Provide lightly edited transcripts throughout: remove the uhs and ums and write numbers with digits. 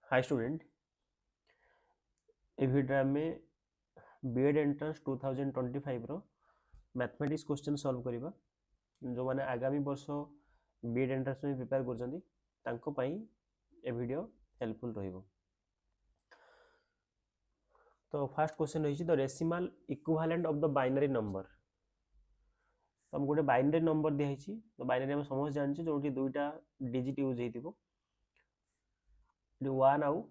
Hi student, ए video में BEd entrance 2025 रो mathematics question solve करिबा। जो माने आगामी वर्ष बीएड एंट्रांस में प्रिपेयर करछंती तांको पई ए वीडियो हेल्पफुल रहिबो। तो फर्स्ट क्वेश्चन रही the decimal equivalent of the binary number. तो हम गोटे बाइनरी नंबर दिया है, तो बाइनरी हम समझ जानछे जोटी दुईटा डिजिट यूज हेतिबो 1 आउ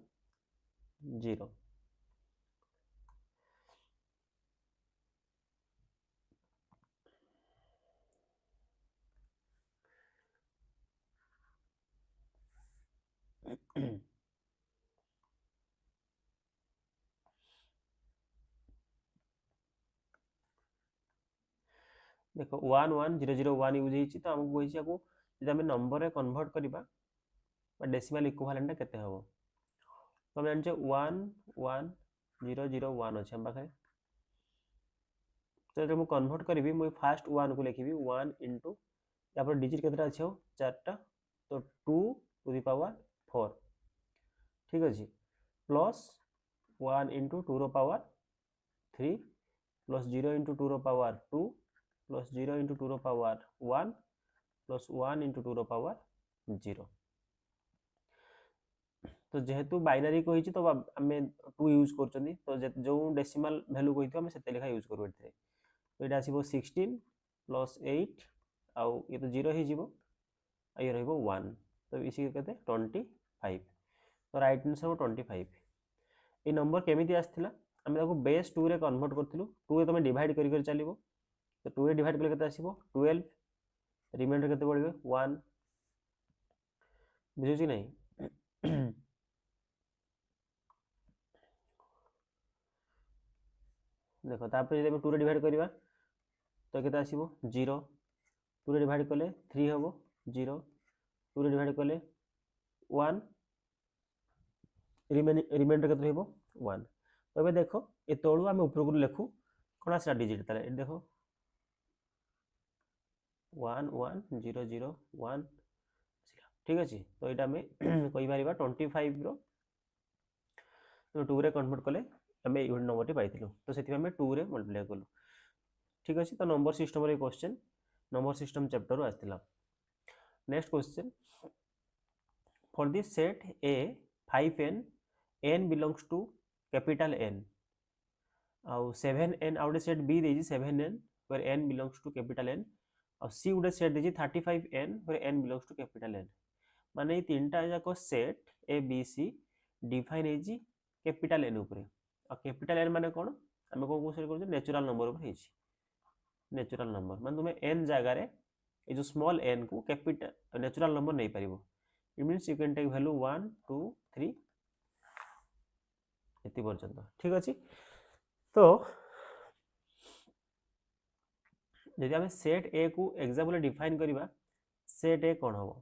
0। देखो 1 1 0 0 1 यूज हेछि, तो हमको कहिछि को जदि हम नंबर रे कन्वर्ट करिबा डेसिमल इक्विवेलेंट केते हबो। तो हम जानछे 1 1 0 0 1 अछि हम पाखे। तो जब मैं कन्वर्ट करी मुझे फास्ट 1 को लिखी 1 इंटू यहाँ पर डिजिट केतटा अच्छे हो 4टा, तो 2 टू दी पावर 4 ठीक अच्छे, प्लस 1 इंटू 2 रो पावर 3 प्लस 0 इंटू 2 रो पावर 2 प्लस 0 इंटू 2 रो पावर 1 प्लस 1 इंटू 2 रो पावर 0। तो जेहेतु बाइनरी को तो आम 2 यूज कर, तो जो डेसिमल वैल्यू कही आम से लेखा यूज करूँ। तो ये आसो 16 प्लस 8 आउ ये तो 0 हो ये रही 1, तो इसी के 25। तो राइट आंसर हो 25। ये नंबर केमी आसाला आम बेस 2 रे कन्वर्ट करूँ। 2 रे तुम डिवाइड कर चलो, तो 2 रे डिवाइड कले के 12, रिमाइंडर के पड़े 1, बुझे कि नहीं। देखो तापर जब 2 रे डिवाइड करवा तो केते आसीबो 0, 2 रे डिवाइड कले 3 हबो 0, 2 रे डिवाइड कले 1, रिमाइंडर केते रहबो 1। तो ଏବେ देखो ए तळु आमे ऊपर को लिखु कोन आसला डिजिट ताले ए देखो 1 1 0 0 1 ठीक अछि। तो एटा में कहि परिबा 25 रो 2 रे कन्वर्ट कले हमें यूनिट नंबर टी पाइथिलु, तो सेति हमें 2 रे मल्टीप्लाई कलु ठीक अछि। तो नंबर सिस्टम रे क्वेश्चन नंबर सिस्टम चैप्टर रो आस्थिला। Next question, for this set A 5n n belongs to capital N आउ 7n आउटे सेट बी देजी 7n where n belongs to capital N और सी उडे सेट देजी 35n where n belongs to capital N। माने तीनटा जाको set A B C define हेजी कैपिटल एन ऊपर। और कैपिटल एन माने कोन हमें को क्वेश्चन करू नेचुरल नंबर ऊपर हेजी। नेचुरल नंबर माने तुमे n जगह रे ए जो स्मॉल n को कैपिटल नेचुरल नंबर नहीं परिबो। It means you can take value 1 2 3 इति पर्यंत ठीक अछि। तो यदि आम सेट ए को एग्जाम्पल डिफाइन करवा, सेट ए कौन हम,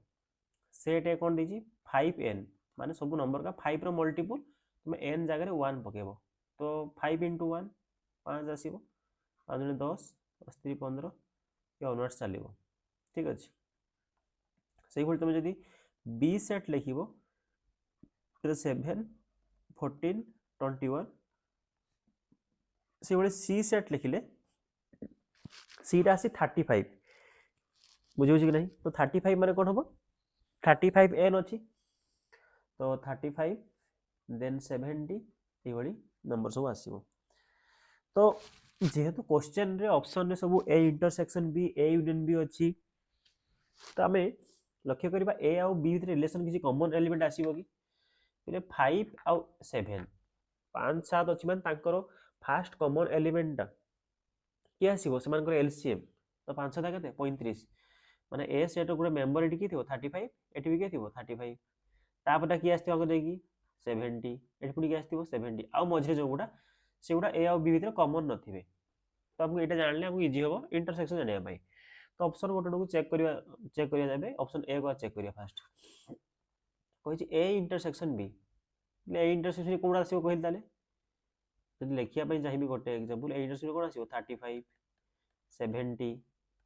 सेट ए कौन दीजिए 5n माने सब नंबर का 5 रो मल्टीपल तुम n जगह 1 पकेब, तो 5 इंटू 1 5 आसो 5 10 3 15 ये ऑनवर्ड्स चलो ठीक अच्छे। से तुम जदि बी सेट लिख 7 14 21 से सी सेट लिखिले सीटा आसी 35 बुझे कि नहीं। तो 35 माने कौन हम 35n अच्छी, तो 35 देन 70 ये नंबर सब आसो। तो जेहेतु क्वेश्चन रे ऑप्शन रे सब A intersection B A union B अच्छी, तो आम लक्ष्य करबा ए आउ बी भीतर रिलेशन किसी कॉमन एलिमेंट आसीबो कि 5 आउ 7 5 7 अच्छी मान तांकर फास्ट कॉमन एलिमेंट कि आसीबो से मानकर एलसीएम, तो 5 7 केते 35 माने ए सेट गुडे मेंबर एटी की थिबो 35 एटी भी के थिबो 35 तापटा की आस्थिबो आगे देगी 70 एटी पुनी की आस्थिबो 70 आउ मझरे जो गुडा से गुडा ए आउ बी भीतर कॉमन नथिबे। तो हमको एटा जानले हमको इजी होबो इंटरसेक्शन जानिया भाई। तो ऑप्शन गोटे को चेक करिया जाबे। ऑप्शन ए को चेक करिया फास्ट कहि A intersection B, A intersection कोन आसीबो कहिल ताले जदि लेखिया पई चाहिबी गोटे एग्जांपल ए इंटरसेक्शन कोन आसीबो 35 70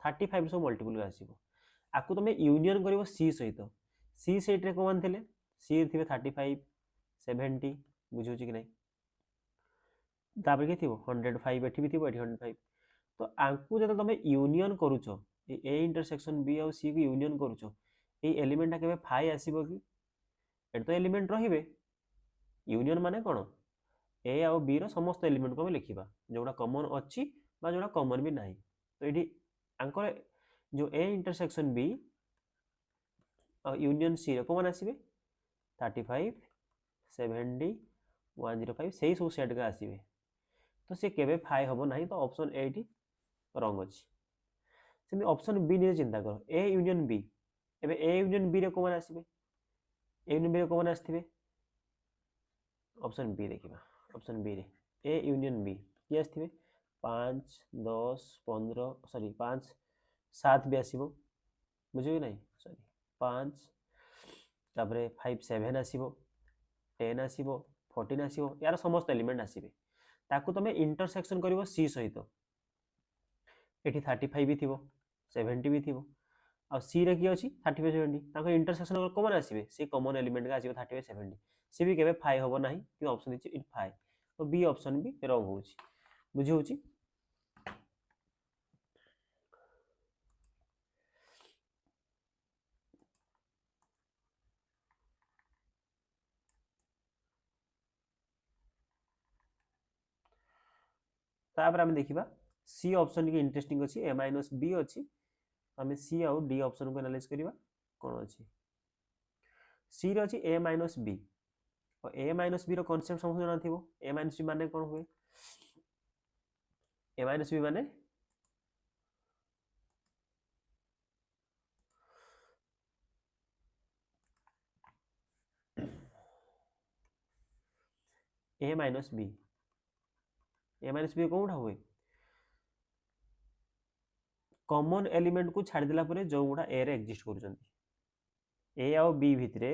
35 सब मल्टीपल आसीबो। आकु तुम यूनियन करिवो सी सहित, सी सेट रे कोन थिले सी थिबे 35 70 बुझे कि नहीं तापर के थी 105 एठी भी थी एठी 105 तो आंकु जब तुम यूनियन करूछ ए इंटरसेक्शन बी और सी को यूनियन करूछ ए एलिमेंट केबे फाइ आसीबो कि एट तो एलिमेंट रहिबे यूनियन माने कोन ए और बी रो समस्त एलिमेंट को हम लिखिबा जोड़ा कॉमन अछि बा जोड़ा कॉमन भी नाही तो एठी आंकर जो ए इंटरसेक्शन बी और यूनियन सी रो कॉमन आसीबे 35 70 105 सही सब सेट का आसीबे तो से केबे फाइ हबो नाही तो ऑप्शन ए टी रॉन्ग अछि सेमी ऑप्शन बी ने चिंता करो ए यूनियन बी एबे ए यूनियन बी रे कॉमन आसीबे ए यूनियन बी रे कॉमन आस्थिबे ऑप्शन बी देखिबा ऑप्शन बी रे ए यूनियन बी की आस्थिबे 5 10 15 सॉरी 5 7 भी आसीबो बुझियो कि नहीं सॉरी 5 तापरे 5 7 आसीबो 10 आसीबो 14 आसीबो यार समस्त एलिमेंट आसीबे ताकू तमे इंटरसेक्शन करिवो सी सहित एठी 35 भी थिबो 70 भी थिबो आ सी रे की अछि 35 70 ताको इंटरसेक्शन कॉमन आसीबे से कॉमन एलिमेंट का आसीबो 35 70 सी भी केबे फाइ होबो नाही कि ऑप्शन इच इट फाइ तो बी ऑप्शन भी रॉन्ग होउची बुझी होउची तापर हम देखिबा सी ऑप्शन की इंटरेस्टिंग अछि ए माइनस बी अछि हमें सी और डी ऑप्शन को एनालाइज करिबा कोन अछि सी रे अछि ए माइनस बी और ए माइनस बी रो कांसेप्ट समझ ना थिबो ए माइनस बी माने कोन हुए ए माइनस बी माने ए माइनस बी कोन हुए कॉमन एलिमेंट को छाड़ दिला परे जो गुडा ए रे एग्जिस्ट करूचंती ए और बी भितरे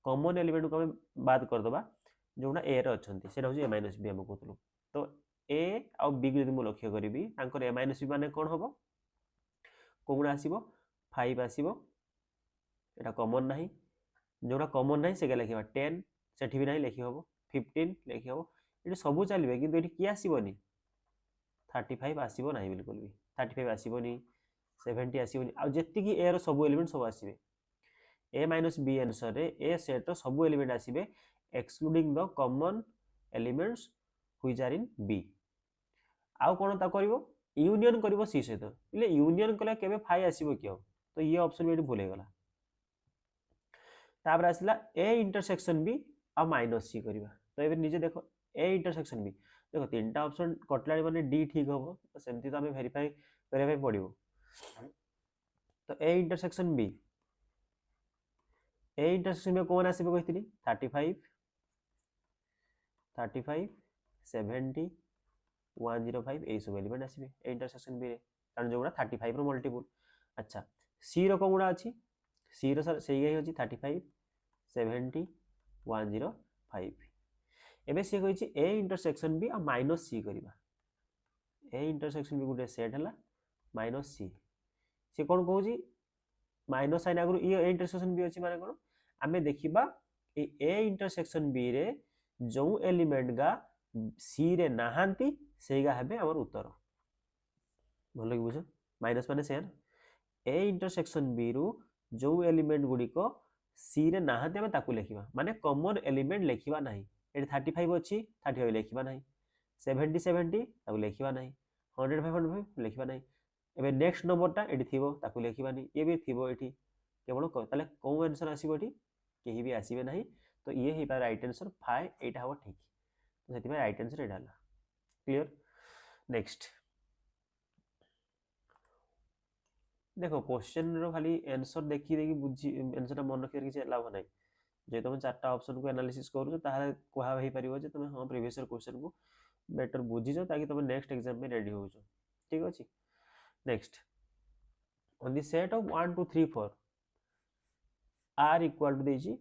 कॉमन एलिमेंट को हम बात कर दबा जो गुडा ए रे अछंती सेटा होची ए माइनस बी हम कहतलु तो ए और बी को यदि मु लक्ष्य करिवि तांकर ए माइनस बी माने कोन हबो कोगुडा आसीबो 5 आसीबो एटा कॉमन नाही जोडा कॉमन नाही सेगा लिखिबा 10 सेठी भी नाही लिखि हबो 15 लिखि हबो एटी सब चलिबे किंतु एटी की आसीबोनी 35 आसीबो नाही बिल्कुल भी 35 आसीबोनी 70 आसीबोनी आ जेति की ए रो सब एलिमेंट सब आसीबे ए माइनस बी आंसर रे ए सेट रो सब एलिमेंट आसीबे excluding the common elements which are in B आउ कोन ता करिवो यूनियन करिवो सी सहित इले यूनियन कला केबे फाइ आसीबो कियो तो ये ऑप्शन भी एटी भूल हे गला तापर आसला ए इंटरसेक्शन बी आ माइनस सी करिवा तो एबे निजे देखो ए इंटरसेक्शन बी देखो तीनटा ऑप्शन कटलाडी माने डी ठीक हबो तो सेमती तो हमें वेरीफाई करे पड़िबो तो ए इंटरसेक्शन बी में कौन आसीबे कहितली 35 70 105 ए सब एलिमेंट आसीबे ए इंटरसेक्शन बी रे कारण जोगुडा 35 रो मल्टीपल अच्छा सी रो कोगुडा अछि सी रो सर सेही अछि 35 70 105 एबे से कहिछि ए इंटरसेक्शन बी आ माइनस सी करिबा ए इंटरसेक्शन बी गुटे सेट हला माइनस सी से कोन कहूछि माइनस साइन आगु ए इंटरसेक्शन बी अछि माने कोन आमे देखिबा ए इंटरसेक्शन बी रे जो एलिमेंट गा सी रे नाहांती सेगा हेबे हमर उत्तर भलो कि बुझ माइनस माने सेर ए इंटरसेक्शन बी रु जो एलिमेंट गुडी को सी रे नाहांती हम ताकू लिखिबा माने कॉमन एलिमेंट लिखिबा नाही एटी 35 अछि 35 लिखिबा नाही 70 70 ताकू लिखिबा नाही 105 105 लिखिबा नाही एबे नेक्स्ट नंबरटा एटी थिबो ताकू लिखिबा नाही ए भी थिबो एटी केवल ताले कोन आंसर आसीबो एटी केही भी आसीबे नाही तो ये ही बा राइट आंसर फाइ एटा हो ठीक तो सेति में राइट आंसर एटा हला क्लियर नेक्स्ट देखो क्वेश्चन रो खाली आंसर देखि देखि बुझी आंसर मन रखिर किछ लाभ नै जे तुम चारटा ऑप्शन को एनालिसिस करू ताहा कोहा होई परिबो जे तुम हां प्रीवियस क्वेश्चन को बेटर बुझी जो ताकि तुम नेक्स्ट एग्जाम में रेडी हो जो ठीक अछि next on the set of 1 2 3 4 r equal to देजी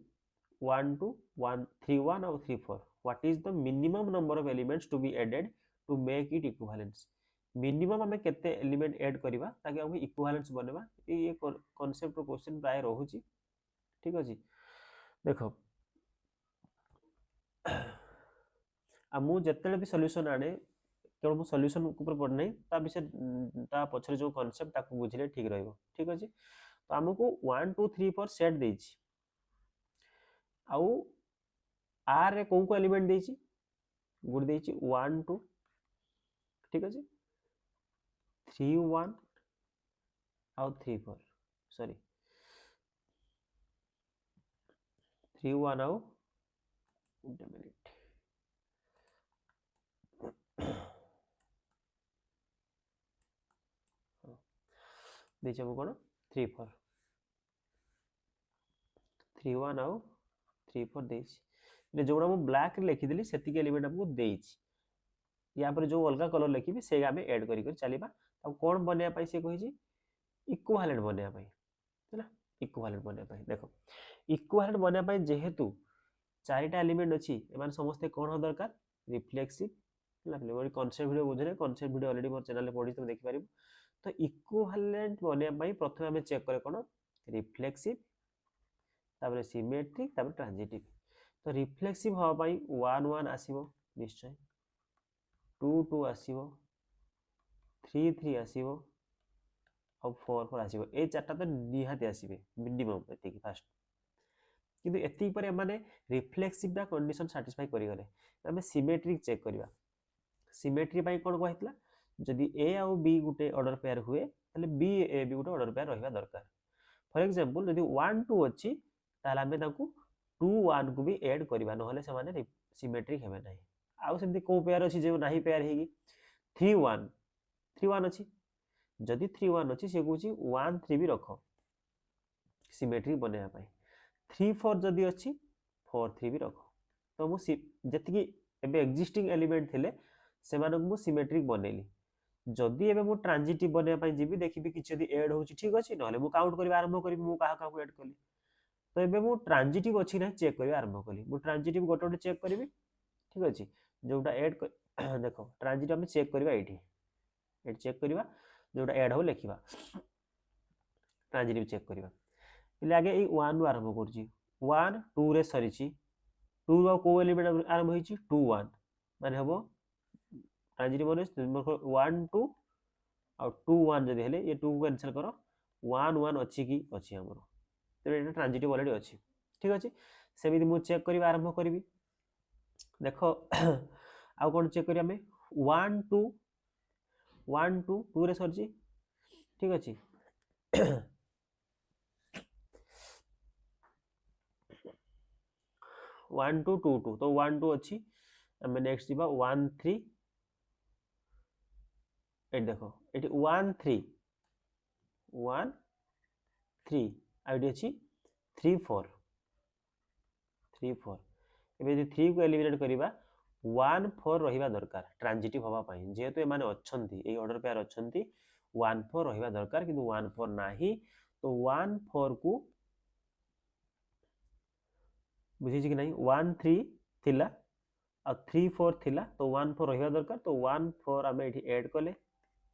1 2 1 3 1 और 3 4 what is the minimum number of elements to be added to make it equivalence minimum हमें केते एलिमेंट ऐड करबा ताकि हम इक्विवेलेंस बनेबा ये कांसेप्ट क्वेश्चन प्राय रहउची ठीक अछि देखो आ मु जेतेले भी सॉल्यूशन आने केवल मु सॉल्यूशन ऊपर पड़ नहीं ता विषय ता पछरे जो कांसेप्ट ताको बुझिले ठीक रहइबो ठीक अछि तो हमको 1 2 3 4 सेट देछि आउ आर रे को एलिमेंट देछि गुड देछि 1 2 ठीक अछि 3 1 आउ 3 4 सॉरी 3 1 आउ मिनट देछि हम कोन 3 4 3 1 आउ 3 4 देछि ने जोड़ा मु ब्लैक रे लिखि देली सेति के एलिमेंट हमको देछि या पर जो अलगा कलर लिखिबी से आमे ऐड करी चलीबा अब कोन बनिया पई से कहि छी इक्विवेलेंट बनिया पई हैला इक्विवेलेंट बनिया पई देखो इक्विवेलेंट बनिया पई जेहेतु चारिटा एलिमेंट अछि एमान समस्त कोन हो दरकार रिफ्लेक्सिव हैला फ्लेवर कांसेप्ट वीडियो बुझले कांसेप्ट वीडियो ऑलरेडी मोर चैनल रे पढि तुम देखि पारिबो तो इक्विवेलेंट बनिया पई प्रथमे हमें चेक करे कोन रिफ्लेक्सिव तापर सिमेट्रिक तापर ट्रांजिटिव तो रिफ्लेक्सिव हो पई 1 1 आसीबो निश्चय 2 2 आसीबो 3 3 आसीबो और 4 4 आसीबो ए चारटा तो निहाती आसीबे मिनिमम एति की फास्ट किंतु एति पर माने रिफ्लेक्सिव दा कंडीशन सैटिस्फाई करि गले हमें सिमेट्रिक चेक करबा सिमेट्री पई कोन कहैतला जदि ए और बी गुटे ऑर्डर पेयर हुए तले B A B Gute order pair रहिबा दरकार फॉर एग्जांपल जदि 1 2 अछि ताले हमें ताकू 2 1 को भी ऐड करबा न होले से माने सिमेट्रिक हेबे नाही आउ सेमति को पेयर अछि जे नाही पेयर हेगी 3 1 3 1 अछि जदि 3 1 अछि से कहूची 1 3 भी रखो सिमेट्रिक बनेया पाई 3 4 जदि अछि 4 3 भी रखो तो मु जति एबे एग्जिस्टिंग एलिमेंट थिले से मानक मु सिमेट्रिक बनेली जदि एबे मु ट्रांजिटिव बनेया पाई जिबी देखिबी कि जदि ऐड होची ठीक अछि नहले मु काउंट करबा आरंभ करबी मु काहा काहा को ऐड करली तो एबे मु ट्रांजिटिव अछि ना चेक करबा आरंभ करली मु ट्रांजिटिव गोटे गोटे चेक करबी ठीक अछि जोटा ऐड देखो ट्रांजिटिव हम चेक करबा एठी एट चेक करबा जोटा ऐड हो लिखिबा ट्रांजिटिव चेक करबा पहिले आगे ए 1 रु आरंभ करछि 1 2 रे सरीछि 2 रो को एलिमेंट आरंभ होइछि 2 1 माने हबो ट्रांजिटिव माने 1 2 और 2 1 जदि हेले ये 2 को कैंसिल करो 1 1 अछि कि अछि हमरो तो एटा ट्रांजिटिव ऑलरेडी अछि ठीक अछि सेमिति मु चेक करबा आरंभ करबी देखो आ कोन चेक करिया में 1 2 1 2 2 रे सरजी ठीक अछि 1 2 2 2 तो 1 2 अछि हमें नेक्स्ट जीवा 1 3 ए देखो एटी 1 3 1 3 आइडी अछि 3 4 3 4 एबे जे 3 को एलिमिनेट करिबा 1 4 रहिबा दरकार ट्रांजिटिव होबा पई जेहेतु ए माने अछंती ए ऑर्डर पेयर अछंती 1 4 रहिबा दरकार किंतु 1 4 नाही तो 1 4 को बुझी कि नहीं 1 3 थिला और 3 4 थिला तो 1 4 रहिबा दरकार तो 1 4 हमें एठी ऐड करले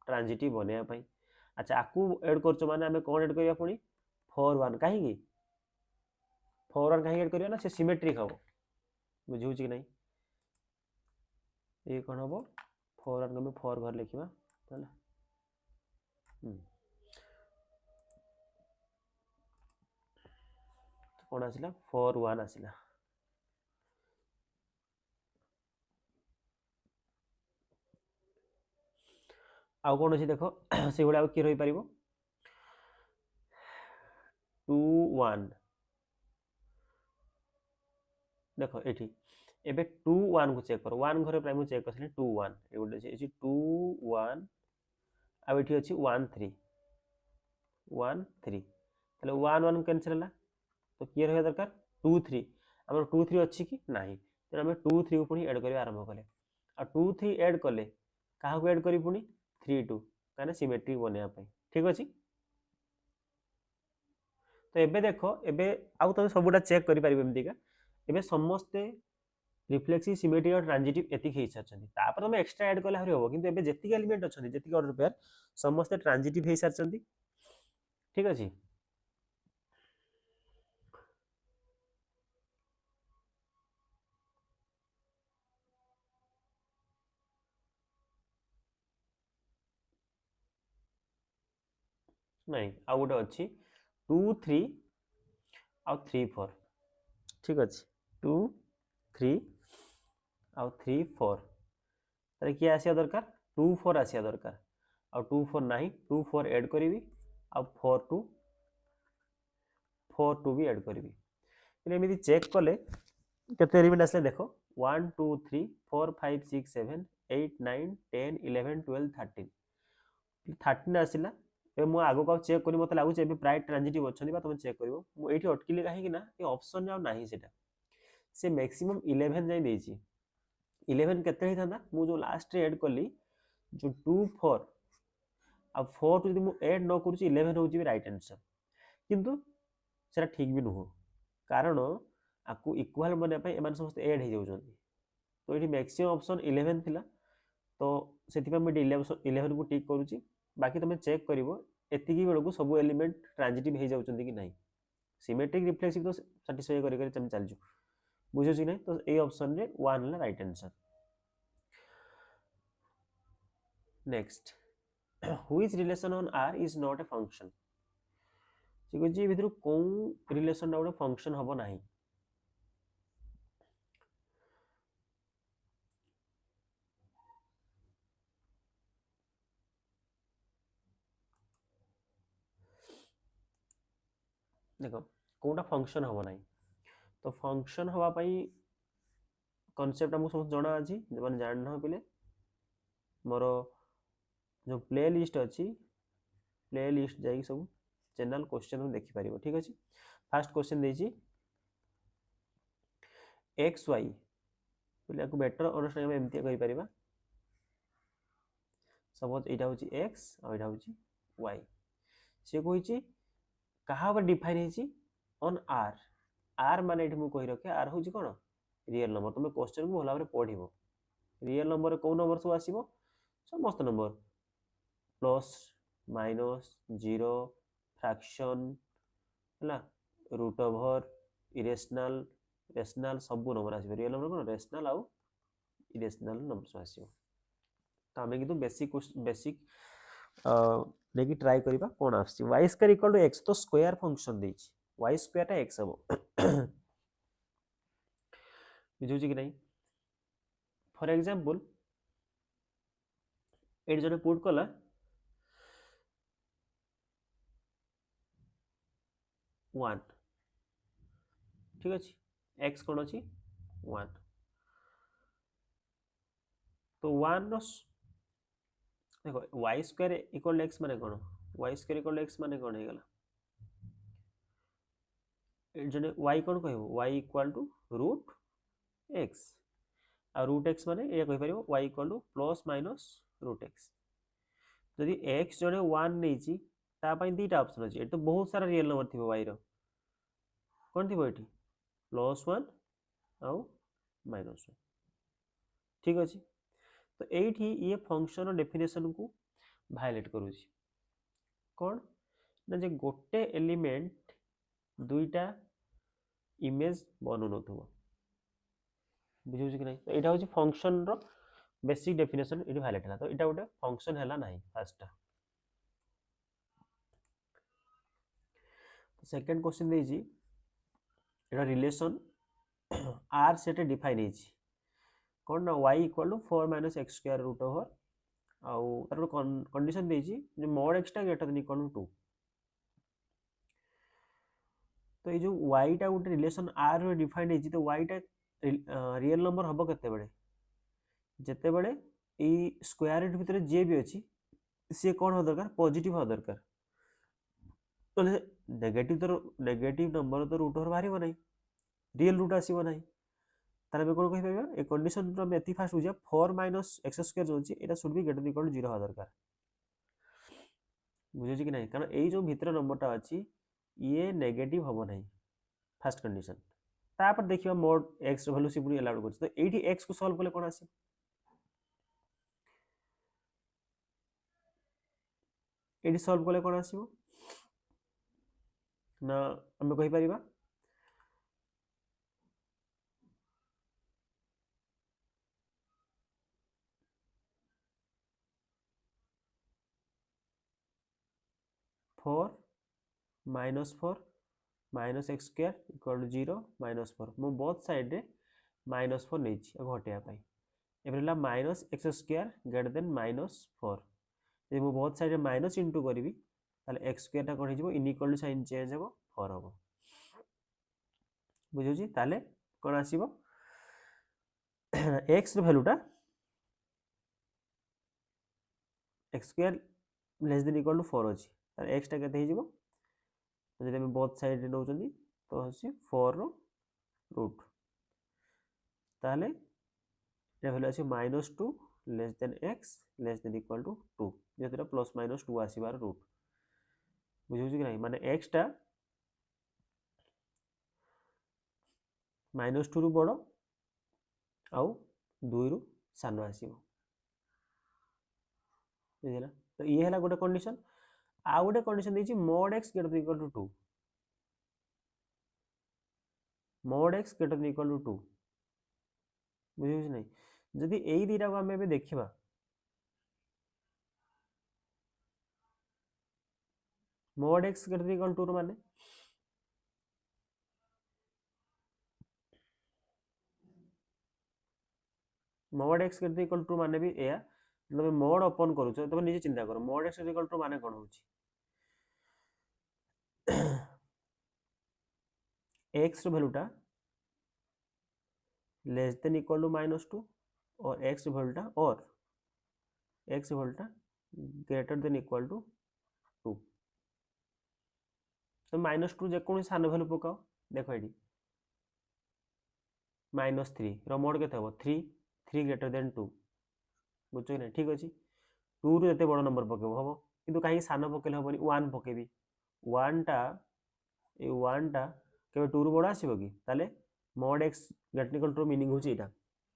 ट्रांजिटिव बनेया पई अच्छा आकू ऐड करछो माने हमें कोन ऐड करिया पुनी 4 1 काहे की 4 1 काहे ऐड करिया ना से सिमेट्रिक हो बुझी कि नहीं ये कौन हम 4 में 4 घर लिखा कौन आसला 4 1 आसला आउ कौन अच्छी देख से भाई किए रही पार 2 1 देख ये एबे 2 1 को चेक कर 1 घर प्राइम चेक कर 2 1 ये गोटे अच्छी 2 1 आ ये अच्छी 1 3 1 3 ताले 1 1 कैंसिल है तो किए रहा दरकार 2 3 आम 2 3 अच्छी कि नहीं तो आम 2 3 को पुणी ऐड कर आरंभ कले आ 2 3 ऐड कले क्या ऐड करी पुणी 3 2 कहीं सिमेट्रिक बनया ठीक अच्छे तो एबे देखो एबे आउ तुम सबुटा चेक कर पारिबे एबे समस्ते रिफ्लेक्सिव सिमेट्रिक और ट्रांजिटिव एतिक हे सारछंती तापर तुम एक्स्ट्रा ऐड कले हरि होबो किंतु एबे जेतिक एलिमेंट अछंती जेतिक ऑर्डर पेयर समस्ते ट्रांजिटिव हे सारछंती ठीक अछि नहीं आउ गोटे अच्छी 2 3 आउ 3 4 ठीक अच्छे 2 3 आउ 3 4 तारे किए आसिया दरकार 2 4 आसिया दरकार आउ 2 4 नहीं 2 4 ऐड करी आउ 4 2 भी ऐड करी एमती चेक कले केते एलिमेंट आसले देखो 1 2 3 4 5 6 7 8 9 10 11 12 13 13 आसला ए मु आगो का चेक करी मते लागु जे प्राय ट्रांजिटिव अछनी बा तुम चेक करिवो मु एठी अटकिले काहे कि ना ए ऑप्शन जाउ नाही सेटा से मैक्सिमम 11 जाई देछि 11 केते ही थांदा मु जो लास्ट रे ऐड करली जो 2 4 अब 4 टू यदि मु ऐड न करूची 11 होची भी राइट आंसर किंतु सेटा ठीक भी नुहो कारण आपको इक्वल बने पे एमान समस्त ऐड हो जाउछन तो ये मैक्सिमम ऑप्शन 11 थिला तो सेति मैं 11 को टिक करूची बाकी तुम चेक करिवो एतिकी बेलू सब एलिमेंट ट्रांजिटिव हो जाउछन कि नहीं सिमेट्रिक रिफ्लेक्सिव तो सैटिस्फाई करि करि हम चलजु बुझो कि नहीं तो ए ऑप्शन रे 1 ला right answer next which relation on R is not a function ठीक अछि भितर को रिलेशन ना गोटे फंक्शन हबो नाही देखो कोटा फंक्शन हम ना तो फंक्शन हवाई कनसेप्ट आमको समस्त जाना अच्छी जो जान ना पे मोर जो प्ले लिस्ट अच्छी प्ले लिस्ट जाई सब चैनल क्वेश्चन देखिपर ठीक अच्छे फास्ट क्वेश्चन देछि एक्स वाई बोले बेटर अंडरस्टैंडिंग एमती कहीपर सपोज यहाँ हूँ एक्स और यहाँ हूँ वाई सी कही क्या डिफाइन होती ऑन आर आर माने ये मुझे रखे आर हूँ कौन रियल नंबर तुम क्वेश्चन को भल भाव पढ़ रियल नंबर कौ नंबर सब आसो समस्त number plus minus zero fraction है रूट ओवर इरेशनल रेशनल सब नंबर आस रियल नंबर कौन रेशनल आउ इरेशनल नंबर सब आसो तो आम कि बेसिक बेसिक देखिए ट्राई करवा कौन आस Y square equal to X तो स्क्वायर फंक्शन देछि वाई स्क्वायर टा एक्स हम बुझे कि नहीं फॉर एग्जांपल ये जने पुट कला वन ठीक अच्छे एक्स कौन अच्छी वन तो वन देखो वाई स्क्वायर इक्वल एक्स माने कौन वाई स्क्वायर इक्वल एक्स माने कौन हो गला जने वाई कौन कह Y equal to root X आ रूट एक्स माने ये कहि परिबो Y equal to plus minus root X जदि एक्स जने वन नहीं ता पई दीटा ऑप्शन अछि ए तो बहुत सारा रियल नंबर थिबो वाई रो कौन थी ये प्लस वन आउ माइनस वन ठीक अच्छे तो ये ये फंक्शन डेफिनेशन को भायोलेट करुच्ची कौन ना जे गोटे एलिमेंट दुईटा इमेज बनू न बुझे कि नहीं तो यहाँ हूँ फंक्शन रो बेसिक डेफिनेशन ये भायोलेट है तो यहाँ गोटे फंक्शन है ना फास्ट सेकेंड क्वेश्चन देजी रिलेशन आर सेट डिफाइन है कौन ना y equal to 4 minus x square root over आउ तार कंडीशन देजी जे mod x टा ग्रेटर देन इक्वल टू 2 तो ये जो y टा गोटे रिलेशन r रो डिफाइन है तो y टा रियल नंबर हबो केते बेले जेते बेले ई स्क्वायर रूट भीतर जे भी अछि से कौन हो दरकार पॉजिटिव हो दरकार तो नेगेटिव नंबर तो रूट ओवर बाहर नहीं रियल रूट आसीबो नहीं तारे में कौन कहि परिबा ए कंडीशन रो में एति फास्ट बुझिया 4 माइनस एक्स स्क्वायर जो अछि एटा should be greater than equal to 0 हो दरकार बुझे कि नहीं कारण ए जो भीतर नंबरटा अछि ये नेगेटिव हबो नहीं फर्स्ट कंडीशन तापर देखिबा मोड x रो वैल्यू से पुनी अलाउड करछ तो एठी x को सॉल्व करले कोन आसी एठी सॉल्व करले कोन आसीबो ना हम कहि परिबा 4 -4 minus x square equal to 0 -4 मु बोथ साइड रे -4 नहीं घटाया एवं minus x square greater than -4 जब मुझे बोथ साइड माइनस इंटू करी एक्स स्क्वायर टा कौन हो इनइक्वाल साइन चेंज हम 4 हम बुझे ताले कौन आसीबो एक्स भैल्यूटा x square less than equal to 4 अच्छी एक्स टा केते हो जब आम बोथ साइड नौ तो हूँ 4 रूट ताले भैल्यू आस -2 less than x less than equal to 2 जो प्लस माइनस 2 आसबार रूट बुझे कि नहीं माने एक्स टा -2 रु बड़ आउ 2 रु सान आसो बुझेगा तो ये है गोटे कंडीशन आ गोटे कंडीशन देछि mod x greater than equal to 2 mod x greater than equal to 2 बुझे नहीं जदि एई दीटा को हमें देखिबा mod x greater than equal to 2 माने mod x greater than equal to 2 माने भी एया तबे mod ओपन करू तबे निजे चिंता करो mod x greater equal to माने कोन होची x रो वैल्यूटा लेस देन इक्वल टू -2 और x वैल्यूटा ग्रेटर देन इक्वल टू 2 तो -2 जेको सान वैल्यू पकाओ देखो ये -3 रो मोड केते हो 3 ग्रेटर देन 2 बुझ ना ठीक अच्छे 2 रु जिते बड़ नंबर पकेब हम किंतु कहीं सान पकेले हेनी 1 पकेबी 1 टा ये 1 टा केबे 2 रु बड़ आसीबो कि ताले mod x greater equal to meaning होची एटा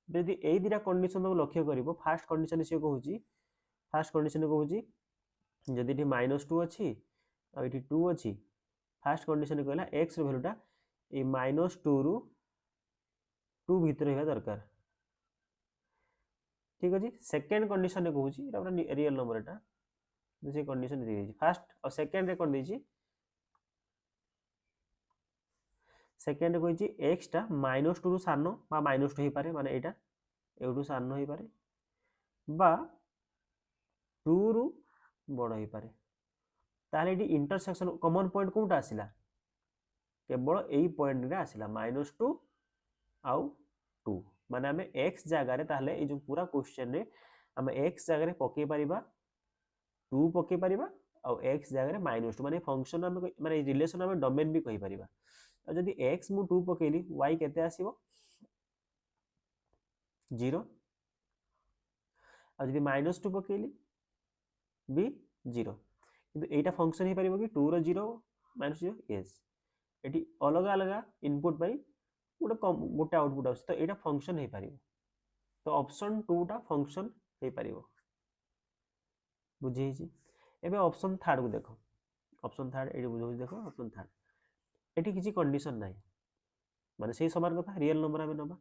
यदि एई दिरा कंडीशन तुम लक्ष्य करिवो फर्स्ट कंडीशन से कहूची फर्स्ट कंडीशन कहूची जदि एठी -2 अछि आ एठी 2 अछि फर्स्ट कंडीशन कहला x रो वैल्यूटा ए -2 रु 2 भीतर रहबा दरकार ठीक अछि सेकंड कंडीशन कहूची एटा रियल नंबर एटा से कंडीशन दे दी फर्स्ट और सेकंड रे कोन देची सेकेंड कही एक्स टा -2 रु सान बा -2 हो पारे माने एटा एटू सान हो पारे बा 2 रु बड़ हो पारे ताले एटी इंटरसेक्शन कॉमन पॉइंट कोटा आसिला केवल एई पॉइंट रे आसिला -2 आउ 2 माने हमें एक्स जगह रे ताले ए जो पूरा क्वेश्चन रे हमें एक्स जगह रे पके परिबा 2 पके परिबा आउ एक्स जगह रे -2 माने फंक्शन हमें माने रिलेशन हमें डोमेन भी कहि परिबा जदि x मु 2 पकेली y केते आसीबो 0 आ जदि -2 पकेली b 0 किंतु एटा फंक्शन हे परिबो कि 2 रो 0 -0 यस एटी अलग अलग इनपुट पई गोटे आउटपुट आउस तो एटा फंक्शन हे परिबो तो ऑप्शन 2 टा फंक्शन हे परिबो बुझे छी एबे ऑप्शन थर्ड को देखो ऑप्शन थर्ड एटी बुझो देखो ऑप्शन थर्ड एटी किसी कंडीशन नाही माने से समान कथा रियल नंबर हमें नबा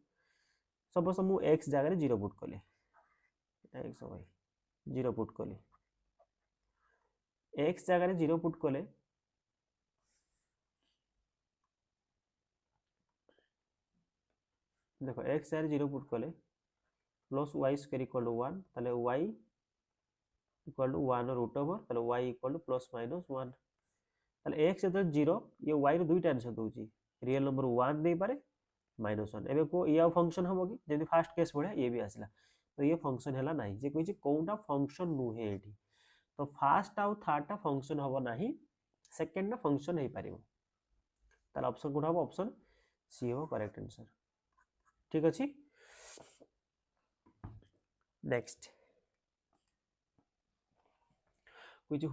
सपोज मु x जगह रे 0 पुट कले x y 0 पुट कले x जगह रे 0 पुट कले देखो x जगह रे 0 पुट कले plus y square equal to 1 ताले y equal to 1 root over ताले y equal to plus minus 1 ताले x जतो 0 ये y रो दुईटा आंसर दोची रियल नंबर 1 दे पारे -1 एबे को ये फंक्शन हम कि जेदी फर्स्ट केस पढ़ा ये भी आसला तो ये फंक्शन हैला नाही जे कहि कोनटा फंक्शन नुहे एठी तो फर्स्ट आउ थर्ड टा फंक्शन हबो नाही सेकंड ना फंक्शन हे पारिबो ताले ऑप्शन कोठा हबो ऑप्शन सी हो करेक्ट आंसर ठीक अछि next which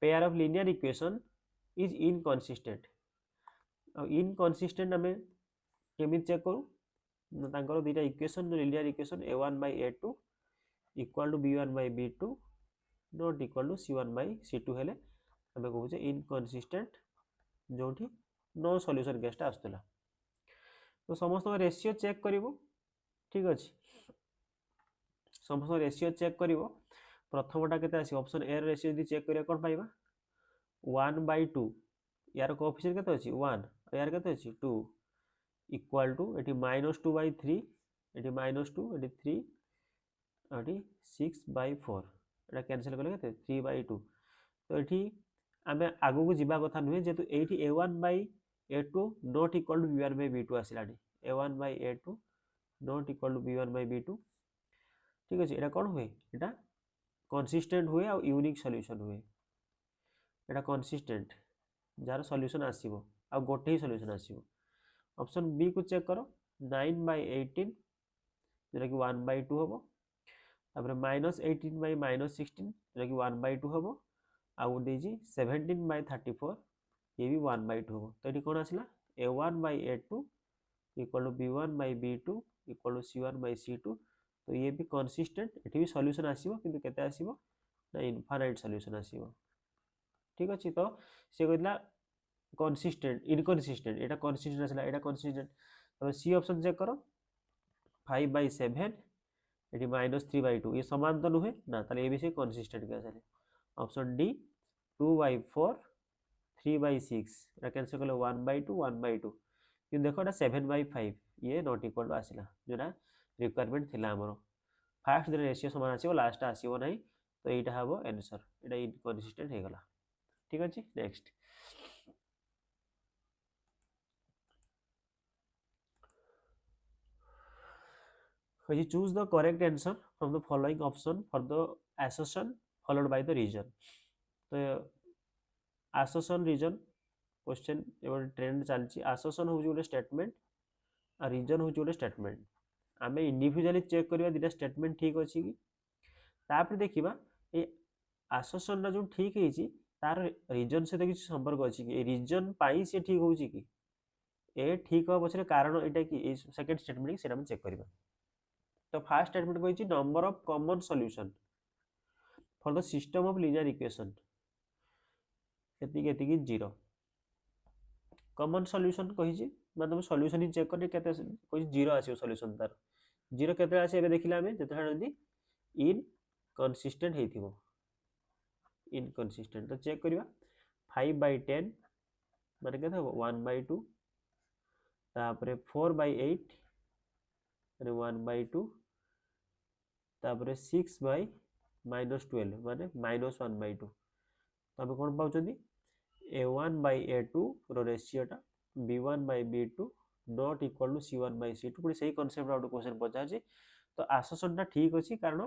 pair of linear equation is inconsistent inconsistent हमें केमी चेक करू तांकर दुईटा equation linear equation a1 by a2 equal to b1 by b2 not equal to c1 by c2 हेले हमें कहूचे इनकंसिस्टेंट जोठी नो सॉल्यूशन केसटा आस्तला तो समस्त रेशियो चेक करिवो ठीक अछि समस्त रेशियो चेक करिवो प्रथमटा केते आसी ऑप्शन ए रेशियो यदि चेक करिया कोन पाइबा 1/2 यार कोएफिशिएंट केते अछि 1 यार केते अछि 2 इक्वल टू एटी -2/3 एटी -2 एटी 3 एटी 6/4 एटा कैंसिल कले केते 3/2 तो एटी आमे आगु को जीवा कथा नुहे जेतु एटी a1/a2 not equal to b1/b2 आसिलानी a1/a2 not equal to b1/b2 ठीक अछि एटा कोन हुए एटा कंसिस्टेंट हुए और यूनिक सॉल्यूशन हुए एटा कंसिस्टेंट जार सॉल्यूशन आसीबो आ गोटे ही सॉल्यूशन आसीबो ऑप्शन बी को चेक करो 9/18 जेटा कि 1/2 हबो तापर -18 by -16 जेटा कि 1/2 हबो आ देजी 17/34 ये भी 1/2 हबो तो एटी कोन आसिला a1/a2 equal to b1/b2 equal to c1/c2 तो ये भी कंसिस्टेंट एटी भी सॉल्यूशन आसीबो किंतु केते आसीबो ना इनफाइनाइट सॉल्यूशन आसीबो ठीक अछि तो से कहला कंसिस्टेंट इनकंसिस्टेंट एटा कंसिस्टेंट आसला एटा कंसिस्टेंट तो सी ऑप्शन चेक करो 5/7 एटी -3/2 ये समान तो नुहे ना ताले ये भी से कंसिस्टेंट के आसले ऑप्शन डी 2/4 3/6 एटा कैंसिल करले 1/2 1/2 कि देखो एटा 7/5 ये नॉट इक्वल टू आसला जोरा रिक्वायरमेंट थिला हमरो फास्ट दे रेशियो समान आसीबो लास्ट आसीबो नाही तो एटा हबो आंसर एटा इनकंसिस्टेंट हे गला ठीक अछि next choose the correct answer from the following option for the assertion followed by the reason तो assertion reason क्वेश्चन एवं ट्रेंड चलची assertion हो जोले स्टेटमेंट आ reason हो जोले स्टेटमेंट आमे इंडिविजुअली चेक करबा दिटा स्टेटमेंट ठीक अछि कि तापर देखिबा ए assertion ना जो ठीक हेची तार रीजन से तो किसी संपर्क अछि कि रीजन पाई से ठीक होउची कि ए ठीक हो पछरे कारण एटा कि ए सेकंड स्टेटमेंट सेटा हम चेक करबा तो फर्स्ट स्टेटमेंट कहिची number of common solution for the system of linear equation एति 0 कॉमन सॉल्यूशन कहिची मतलब सॉल्यूशन ही चेक करने केते कहि 0 आसी सॉल्यूशन तार 0 केते आसी एबे देखिला हमें जते जदी इन कंसिस्टेंट हेथिबो इनकंसिस्टेंट तो चेक करिबा 5/10 माने केते हो 1/2 तापरे 4/8 माने 1/2 तापरे 6/-12 माने -1/2 तो हम कोन पाउचंदी a1/a2 रो रेशियो टा b1/b2 not equal to c1/c2 पुनी सही कांसेप्ट आउट क्वेश्चन पचा छी तो असोसिएशन टा ठीक अछि कारण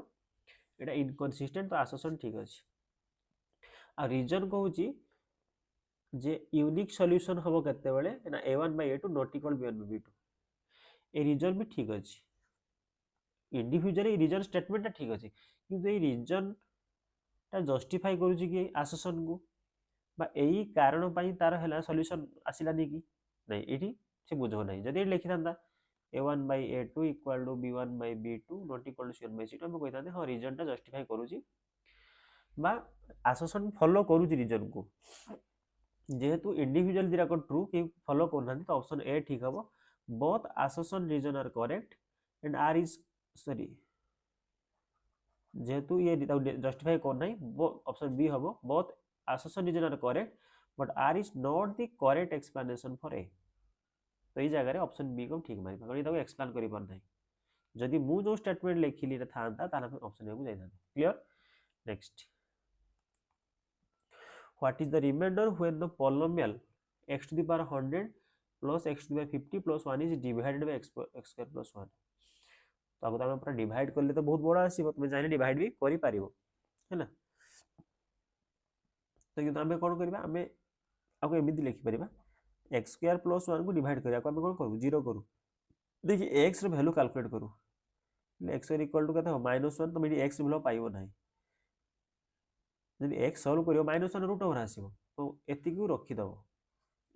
एटा इनकंसिस्टेंट तो असोसिएशन ठीक अछि आ रीजन कहूची जे यूनिक सॉल्यूशन हबो केते बेले ना a1/a2 not equal b1/b2 A reason भी ठीक अछि इंडिविजुअली रीजन स्टेटमेंट टा ठीक अछि किंतु ए रीजन ता जस्टिफाई करूची कि असोसिएशन को बा एई कारण पई तार हला सॉल्यूशन आसिला नै कि नै एठी से बुझो नै जदी लिखि थांदा a1/a2 equal to b1/b2 not equal to c1/c2 हम कहि थांदे हां रीजन ता जस्टिफाई करूची बा असोसिएशन फॉलो करूची रीजन को जेहेतु इंडिविजुअल दिरा को ट्रू कि फॉलो करना तो ऑप्शन ए ठीक हबो both association reason are correct and R is sorry जेहेतु ये जस्टिफाई करना ऑप्शन बी हबो both assertion reason are correct but r is not the correct explanation for a तो ई जगह रे ऑप्शन बी को ठीक मारि कारण इताको एक्सप्लेन करि पर नै जदि मु जो स्टेटमेंट लिखिली रे थांता ताना ऑप्शन ए को जाई था clear next what is the remainder when the polynomial x to the power 100 plus x to the power 50 plus 1 is divided by x square plus 1 तो अब हम पूरा डिवाइड करले तो बहुत बड़ा आसीबो तुम जाने डिवाइड भी करि पारिबो है ना तो कि हमें कोन करबा हमें आको एमिति लिखि परिबा x स्क्वायर प्लस 1 को डिवाइड करिया को हमें कोन करू 0 करू देखिए x रो वैल्यू कैलकुलेट करू x स्क्वायर इक्वल टू कते हो -1 तो मेडी x वैल्यू पाइबो नै जदि x सॉल्व करियो -1 रूट ओवर आसीबो तो एति को रखि दबो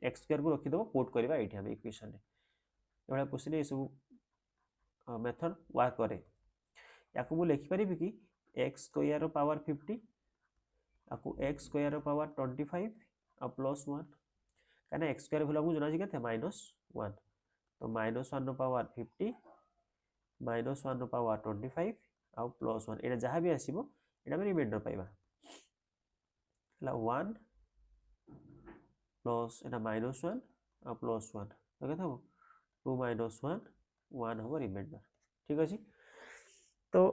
x स्क्वायर को रखि दबो पुट करबा एठी हम इक्वेशन रे एबा क्वेश्चन ए सब मेथड वर्क करे याको मु लिखि परिबि कि x स्क्वायर रो पावर 50 आपको x स्क्वायर पावर 25 और प्लस 1 कहना x स्क्वायर वैल्यू को जना जी केते -1 तो -1 रो पावर 50 -1 रो पावर 25 और प्लस 1 एटा जहां भी आसीबो एटा में रिमाइंडर पाइबा हला 1 प्लस एटा -1 आ +1 तो केते हो 2 - 1 1 हो रिमाइंडर ठीक अछि। तो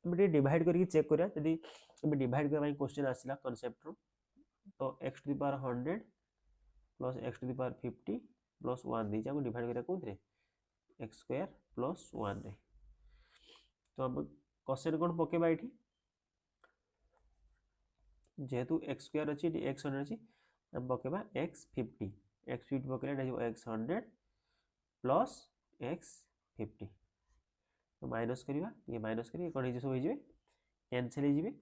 हम डिवाइड करके चेक करिया यदि हम डिवाइड करबा क्वेश्चन आसिला कांसेप्ट रो तो x to the power 100 plus x to the power 50 plus 1 दी जाको डिवाइड करिया कोथरे x स्क्वायर प्लस 1 रे। तो अब क्वेश्चन कोन पकेबा एठी जेहेतु x स्क्वायर अछि एठी x 100 अछि हम पकेबा x 50 पकेला x 100 प्लस x 50 तो माइनस करिवा ये माइनस करी कोन हिजे सब हिजे कैंसिल हो जिवे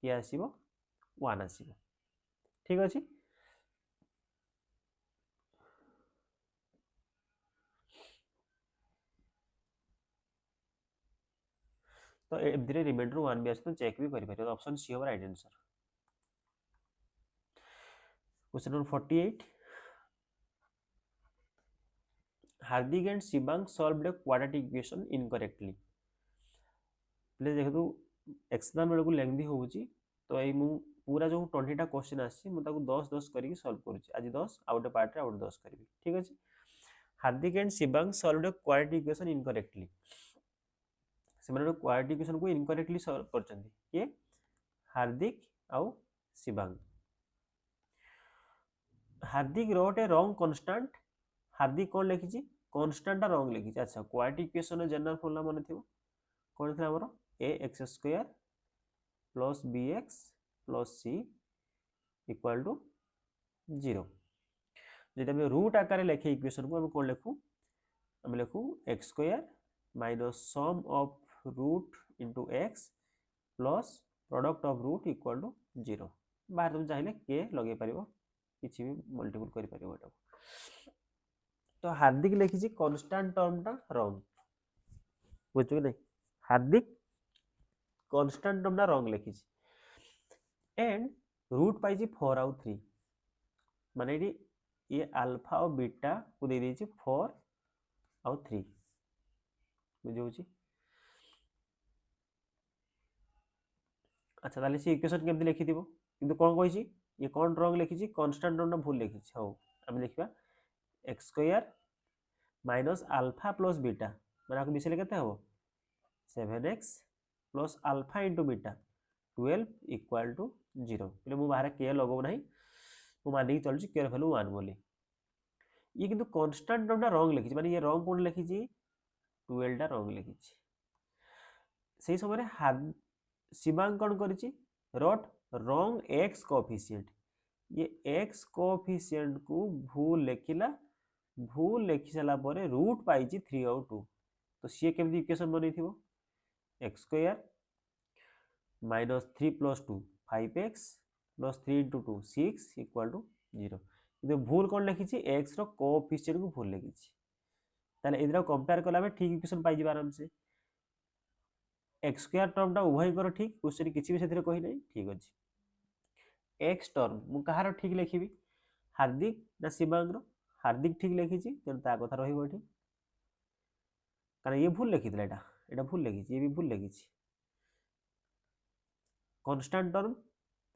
ये आसीबो 1 आसीबो ठीक अछि। तो एमती रिमाइंडर 1 भी आछतो चेक भी करि परिबो ऑप्शन सी होवर right answer. Question number 48 Hardik and Shivang solved a quadratic equation incorrectly please देखो एग्जाम बेलू लेंथी होउची तो एई मु पूरा जो 20 टा क्वेश्चन आसी मु ताको 10 10 करके सॉल्व करूची आज 10 आउट पार्ट रे आउट 10 करबी ठीक अछि। Hardik and Shivang solved a quadratic equation incorrectly सेमाने क्वाड्रेटिक इक्वेशन को इनकरेक्टली सॉल्व करचंदी के हार्दिक आउ Shivang. Hardik wrote a wrong constant Hardik कोन लिखिची कांस्टेंट रॉन्ग लिखिची अच्छा क्वाड्रेटिक इक्वेशन जनरल फॉर्मूला माने थिबो कोन था हमरो ax² plus bx plus c equal to 0 जदि हम रूट आकार लेखे इक्वेशन को हम कोन लिखू हम लिखू x² minus sum of root into x plus product of root equal to 0 बाहर तुम चाहिए के लगे पारिबो किछि भी मल्टीपल करि पारिबो एटा। तो हार्दिक लिखिछि कांस्टेंट टर्म टा रॉन्ग बुझु नै हार्दिक कांस्टेंट टर्म टा रॉन्ग लिखिछि एंड रूट पाइछि 4 आउ 3 माने ये अल्फा और बीटा को दे देछि 4 आउ 3 बुझौछि। अच्छा ताले से इक्वेशन केमति लिखि दिबो किंतु कोन कहिछि ये कोन रॉन्ग लिखिछि कांस्टेंट टर्म भूल लिखिछि हो हम लिखबा x² minus alpha plus beta माने आपको मिसले केते हो 7x plus alpha into beta 12 equal to 0 એટલે ମୁଁ ବାହାରେ के लगो नाही ମୁଁ मानिक चलछि के वैल्यू 1 बोली ये किंतु कांस्टेंट टर्म रॉन्ग लिखिछि माने ये रॉन्ग कोन लिखिछि 12 टा रॉन्ग लिखिछि सेही समय रे शिवांग कौन करिछि रॉट रॉन्ग x कोएफिशिएंट ये x कोएफिशिएंट को भूल लिखि साला परे रूट पाइछि 3 और 2 तो सी केमति इक्वेशन बनै थिबो x² minus 3 plus 2 5x plus 3 into 2 6 equal to 0 किंतु भूल कौन लिखिछि x रो कोएफिशिएंट को भूल लिखिछि ताले इधर कंपेयर कला में ठीक इक्वेशन पाइ जिबा आराम से x² टर्म टा उभय कर ठीक क्वेश्चन किछि भी सेथिरे कहि नै ठीक अछि। x टर्म मु कहार ठीक लिखिबी हार्दिक ना शिवांग रो हार्दिक ठीक लिखिछि तेन ता कथा रहिबो एठी कारण ये भूल लिखितला एटा भूल लिखिछि ये भी भूल लिखिछि कांस्टेंट टर्म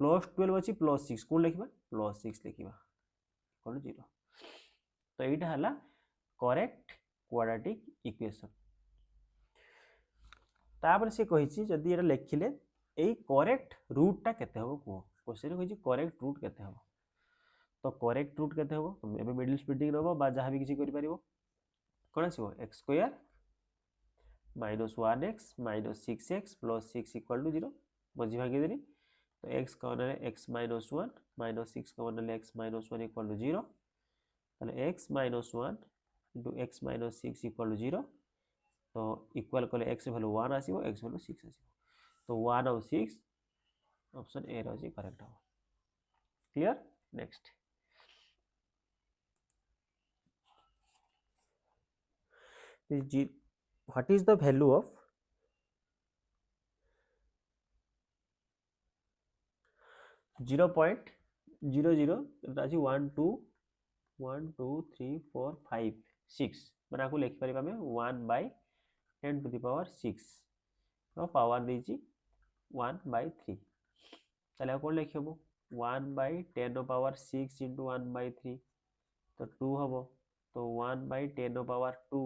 प्लस 12 अछि प्लस 6 कोन लिखिबा प्लस 6 लिखिबा इक्वल टू 0 तो एटा हला करेक्ट क्वाड्रेटिक इक्वेशन। तापर से कहिछि जदि एटा लिखिले एई करेक्ट रूट टा केते हो को क्वेश्चन कहिछि करेक्ट रूट केते हो तो करेक्ट रूट केते हो तुम एबे मिडिल स्प्लिटिंग रहबो बा जहां भी किछि करि परिबो कोन आसीबो x² minus 1x minus 6x plus 6 equal to 0 मझी भागी देनी तो x कौन है x माइनस 1 माइनस 6 कौन है x माइनस 1 इक्वल टू 0 ताले x minus 1 into x minus 6 equal to 0 तो इक्वल कले x वैल्यू 1 आसीबो x वैल्यू 6 आसीबो तो 1 और 6 ऑप्शन ए रहछि करेक्ट हो clear. Next what is the value of 0.00 राजी 1 2 1 2 3 4 5 6 माने आपको लिखि परिबा में 1 by 10 to the power 6 तो पावर दीची 1 by 3 चले कोन लिखिबो 1/10⁻6 इंटू 1/3 तो 2 हम तो 1/10⁻2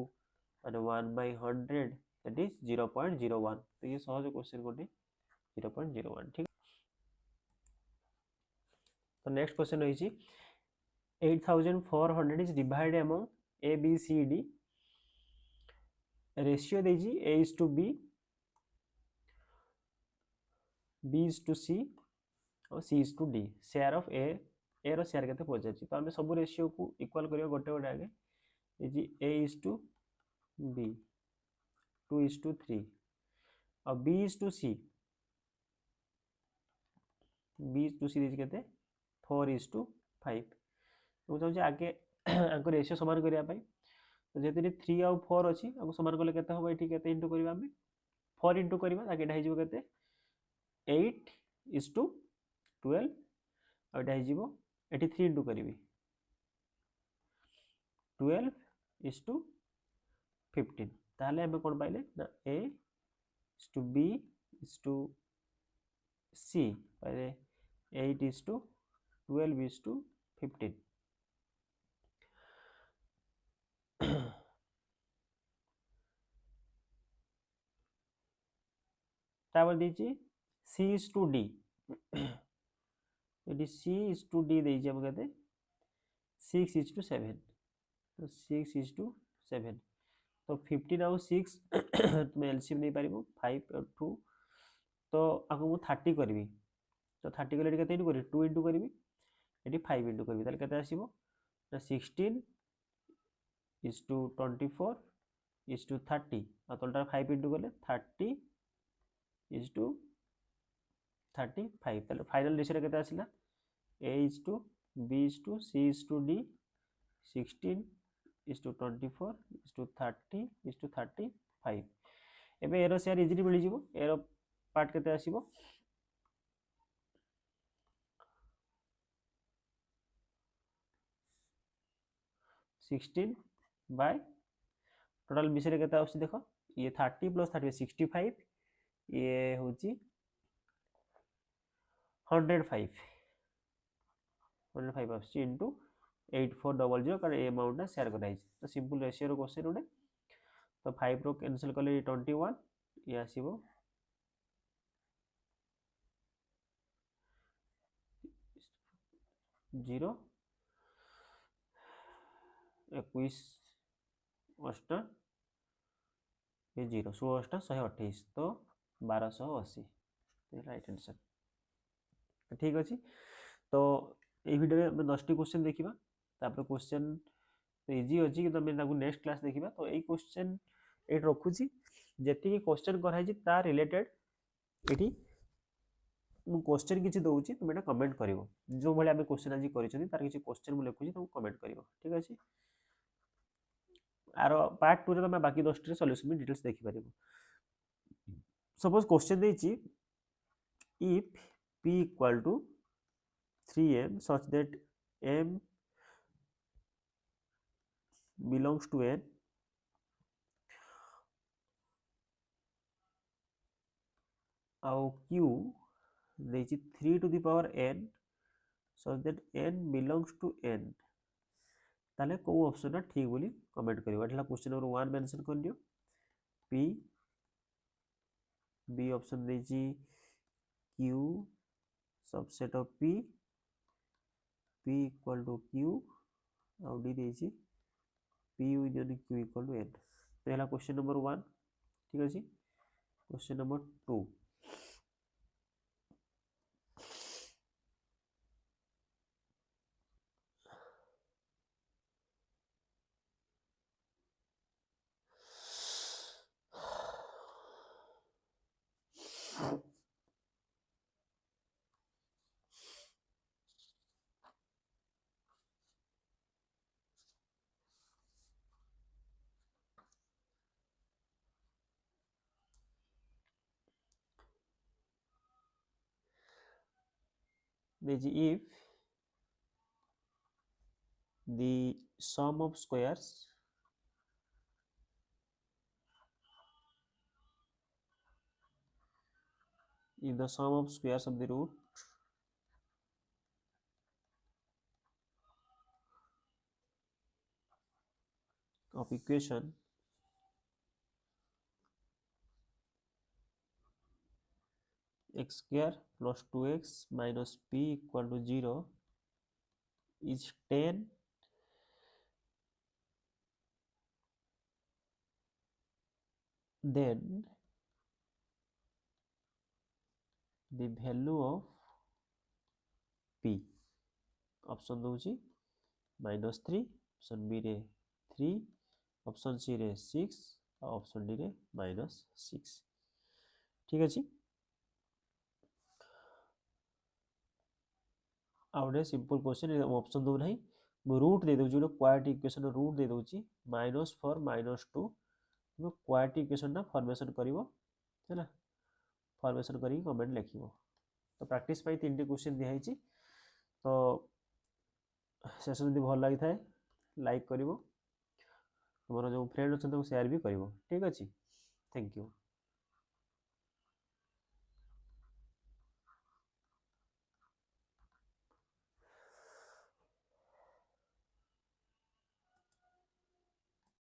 माने 1/100 दैट इज 0.01 तो ये सहज क्वेश्चन गोटे 0.01 ठीक। तो नेक्स्ट क्वेश्चन रही 8400 is divided among A B C D ratio देजी A is to B B is to C और C is to D share of A रो शेयर केते पहुंचे तो हमें सब रेशियो को इक्वल करियो गोटे गोटे आगे देजी ए इज टू बी 2:3 और बी इज टू सी देजी केते 4:5 तो चाहूँ आगे आंको रेशियो समान करिया पाई तो जेते 3 और 4 अछि आंको समान करले केते होबो एठी केते इंटू करबा हमें 4 इंटू करबा ताकि एटा हिजो केते 8:12 और एटा हिजो एठी 3 इंटू करबी 12:15 ताहले हमें कोन पाइले ना a is to b is to c पाइले 8:12:15 तापर दीची c is to d यदि c is to d देजी हम कहते 6:7 तो 6:7 तो 15 और 6 तुम एलसीएम नहीं पारिबो 5 और 2 तो आको मु 30 करबी तो 30 कले केते इंटू करी 2 इंटू करबी एटी 5 इंटू करबी ताले केते आसीबो ना 16:24:30 और तोलटा 5 इंटू कले 30:35 ताले फाइनल रेशियो केते आसिला a is to b is to c is to d 16:24:30:35 एबे एरो शेयर इजीली मिल जिवो एरो पार्ट केते आसीबो 16 बाय टोटल विषय केते आउसी देखो ये 30 प्लस 30 65 ये होची 105 आउसी इनटू 8400 कारण ए अमाउंट ना शेयर कराई तो सिंपल रेशियो रो क्वेश्चन उडे तो 5 रो कैंसिल करले 21 ये आसीबो 0 21 अष्ट ये 0 16 अष्ट 128 तो 1280 राइट आंसर ठीक अछि तो ये वीडियो में हम 10 टी क्वेश्चन देखिबा तापर क्वेश्चन तो इजी अछि कि तमे ताकू नेक्स्ट क्लास देखिबा तो एई क्वेश्चन एट रखुची जेति कि क्वेश्चन कराई छि ता रिलेटेड एठी मु क्वेश्चन किछि दउची तुम एटा कमेंट करिवो जो भले हम क्वेश्चन आज करिसनी तार किछि क्वेश्चन मु लेखुची तुम कमेंट करिवो ठीक अछि आरो पार्ट 2 रे तमे बाकी 10 टी सॉल्यूशन में डिटेल्स देखि परिबो सपोज क्वेश्चन देछि if p equal to 3m such that m belongs to n और q देछि 3 to the power n such that n belongs to n ताले को ऑप्शन ठीक बोली कमेंट करियो एठला क्वेश्चन नंबर 1 मेंशन कर दियो p b ऑप्शन देछि q subset of p equal to q और d देछि p union q equal to n पहला क्वेश्चन नंबर 1 ठीक अछि question number 2 if the sum of squares if the sum of squares of the root of equation x square plus 2x minus p equal to 0 is 10, then the value of p option दूची -3, option B रे 3, option C रे 6 और option D रे -6। ठीक अच्छे। आ गए simple question option दो ना मु रूट दे दूची क्वाड्रेटिक इक्वेशन रूट दे दूची -4 -2 तुम क्वाड्रेटिक इक्वेशन ना फॉर्मेशन करिवो हैला फॉर्मेशन करी कमेंट लिखिवो। तो प्रैक्टिस पाई 3टी क्वेश्चन दिया है तो सेशन जब भल लगी थाए लाइक करिवो तुमर जो फ्रेंड अच्छा शेयर भी करिवो। ठीक अच्छे, थैंक यू।